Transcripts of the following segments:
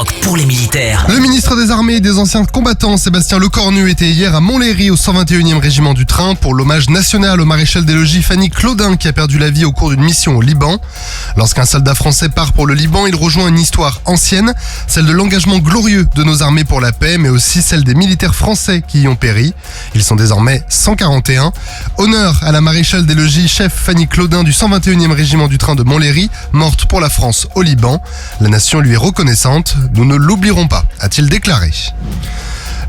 Skyrock pour les militaires. Le ministre des Armées et des Anciens Combattants, Sébastien Lecornu, était hier à Montlhéry au 121e régiment du train pour l'hommage national au maréchal des logis Fanny Claudin qui a perdu la vie au cours d'une mission au Liban. Lorsqu'un soldat français part pour le Liban, il rejoint une histoire ancienne, celle de l'engagement glorieux de nos armées pour la paix, mais aussi celle des militaires français qui y ont péri. Ils sont désormais 141. Honneur à la maréchale des logis chef Fanny Claudin du 121e régiment du train de Montlhéry, morte pour la France au Liban. La nation lui est reconnaissante, nous ne l'oublierons pas, a-t-il déclaré.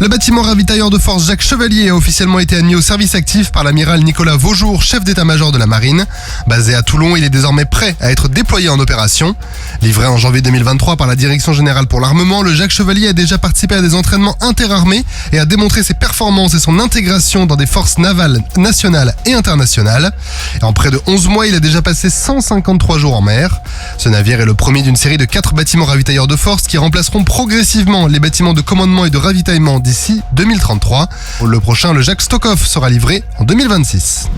Le bâtiment ravitailleur de force Jacques Chevalier a officiellement été admis au service actif par l'amiral Nicolas Vaujour, chef d'état-major de la marine. Basé à Toulon, il est désormais prêt à être déployé en opération. Livré en janvier 2023 par la Direction générale pour l'armement, le Jacques Chevalier a déjà participé à des entraînements interarmées et a démontré ses performances et son intégration dans des forces navales nationales et internationales. Et en près de 11 mois, il a déjà passé 153 jours en mer. Ce navire est le premier d'une série de 4 bâtiments ravitailleurs de force qui remplaceront progressivement les bâtiments de commandement et de ravitaillement d'ici 2033. Le prochain, le Jacques Stokov, sera livré en 2026.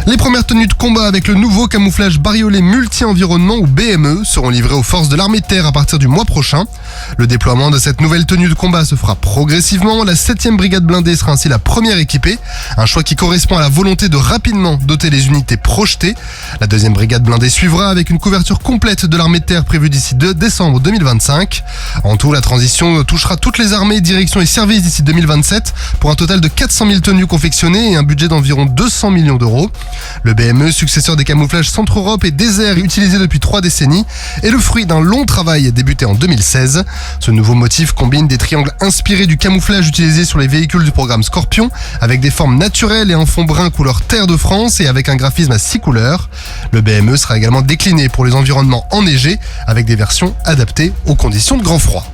Les premières tenues de combat avec le nouveau camouflage bariolé multi-environnement ou BME seront livrées aux forces de l'armée de terre à partir du mois prochain. Le déploiement de cette nouvelle tenue de combat se fera progressivement. La 7e brigade blindée sera ainsi la première équipée, un choix qui correspond à la volonté de rapidement doter les unités projetées. La 2e brigade blindée suivra avec une couverture complète de l'armée de terre prévue d'ici décembre 2025. En tout, la transition touchera toutes les armées, directions et services d'ici 2027 pour un total de 400 000 tenues confectionnées et un budget d'environ 200 millions d'euros. Le BME, successeur des camouflages Centre-Europe et Désert utilisés depuis 3 décennies, est le fruit d'un long travail débuté en 2016. Ce nouveau motif combine des triangles inspirés du camouflage utilisé sur les véhicules du programme Scorpion, avec des formes naturelles et un fond brun couleur Terre de France et avec un graphisme à 6 couleurs. Le BME sera également décliné pour les environnements enneigés, avec des versions adaptées aux conditions de grand froid.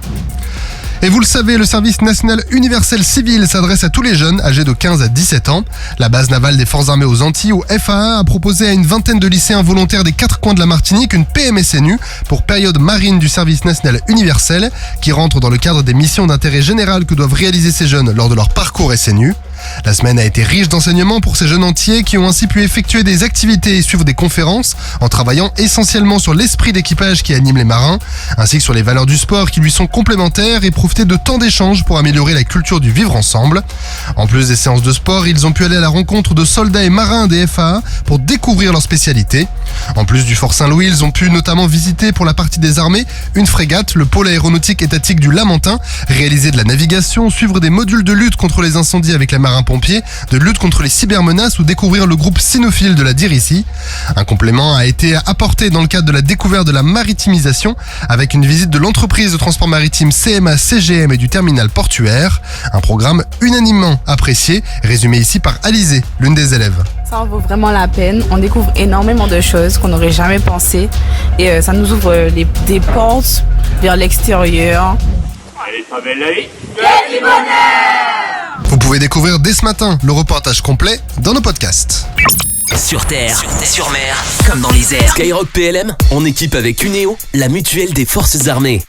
Et vous le savez, le service national universel civil s'adresse à tous les jeunes âgés de 15 à 17 ans. La base navale des forces armées aux Antilles, ou FAA, a proposé à une vingtaine de lycéens volontaires des 4 coins de la Martinique une PMSNU pour période marine du service national universel qui rentre dans le cadre des missions d'intérêt général que doivent réaliser ces jeunes lors de leur parcours SNU. La semaine a été riche d'enseignements pour ces jeunes entiers qui ont ainsi pu effectuer des activités et suivre des conférences en travaillant essentiellement sur l'esprit d'équipage qui anime les marins, ainsi que sur les valeurs du sport qui lui sont complémentaires et profiter de temps d'échanges pour améliorer la culture du vivre ensemble. En plus des séances de sport, ils ont pu aller à la rencontre de soldats et marins des FAA pour découvrir leur spécialité. En plus du Fort Saint-Louis, ils ont pu notamment visiter pour la partie des armées une frégate, le pôle aéronautique étatique du Lamentin, réaliser de la navigation, suivre des modules de lutte contre les incendies avec les marins-pompiers, de lutte contre les cybermenaces ou découvrir le groupe cynophile de la DIRICI. Un complément a été apporté dans le cadre de la découverte de la maritimisation avec une visite de l'entreprise de transport maritime CMA-CGM et du terminal portuaire. Un programme unanimement apprécié, résumé ici par Alizé, l'une des élèves. Ça en vaut vraiment la peine. On découvre énormément de choses qu'on n'aurait jamais pensé et ça nous ouvre des portes vers l'extérieur. Elle est pas belle la vie. Que du bonheur! Vous pouvez découvrir dès ce matin le reportage complet dans nos podcasts. Sur terre, sur mer, comme dans les airs. Skyrock PLM, en équipe avec Cuneo, la mutuelle des forces armées.